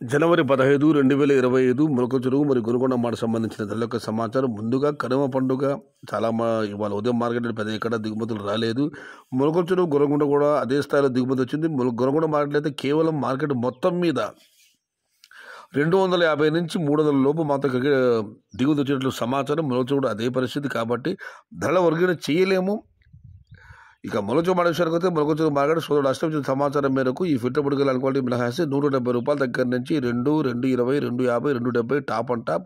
జనవరి 15, 2025 మొలక చెరువు మరియు గొనుగొండ మాట సంబంధించిన ధరల యొక్క సమాచారం. ముందుగా కనుమ పండుగ ఇవాళ ఉదయం మార్కెట్లో పెద్ద ఎక్కడ దిగుమతులు రాలేదు. మొలక చెరువు గొనుగొండ కూడా అదే స్థాయిలో దిగుమతి వచ్చింది. గొనుగొండ మార్కెట్ అయితే కేవలం మార్కెట్ మొత్తం మీద 250 నుంచి 300 లోపు మాత్రం దిగుమతి వచ్చేట్లు సమాచారం. మొలక చెరువు కూడా అదే పరిస్థితి కాబట్టి ధరల వర్గీకరణ చేయలేము. ఇక మొలక మాట విషయానికి వస్తే మొలక చెరువు మార్కెట్ సోదరుడు అష్టం సమాచారం మేరకు ఈ ఫిట్టబుడికి క్వాలిటీ మినహాయిస్తే ₹170 దగ్గర నుంచి 2, 220, 250, 270 టాప్ అండ్ టాప్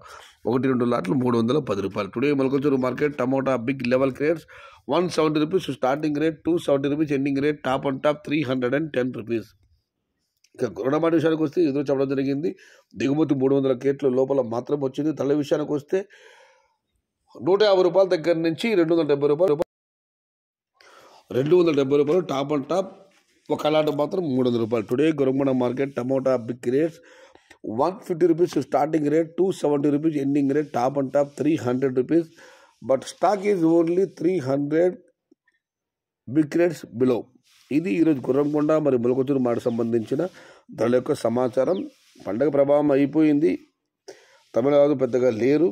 1-2 లాట్లు ₹310. Today Molakalacheruvu market tomato big level crates ₹170 starting rate, ₹270 ending rate, top and top ₹310. ఇక గొర్రెమాట విషయానికి వస్తే ఎదురు చెప్పడం జరిగింది. దిగుమతి 300 కేట్ల లోపల మాత్రం వచ్చింది. తల విషయానికి వస్తే ₹150 దగ్గర నుంచి ₹270 టాప్ అండ్ టాప్ ఒక అలాట్ మాత్రం ₹300. Today Gorremata market tomato big rates ₹150 starting rate, ₹270 ending rate, top and top ₹300. But stock is only 300 big rates below. ఇది ఈరోజు గొర్రెకొండ మరియు మొలక చెరువు మాట సంబంధించిన ధరల యొక్క సమాచారం. పండగ ప్రభావం అయిపోయింది. తమిళనాడు పెద్దగా లేరు.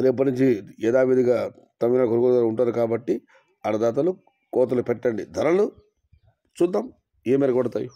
రేపటి నుంచి యథావిధిగా తమిళ కొనుగోలు ఉంటారు కాబట్టి అన్నదాతలు కోతలు పెట్టండి. ధరలు చూద్దాం ఏ మేర కొడతాయి.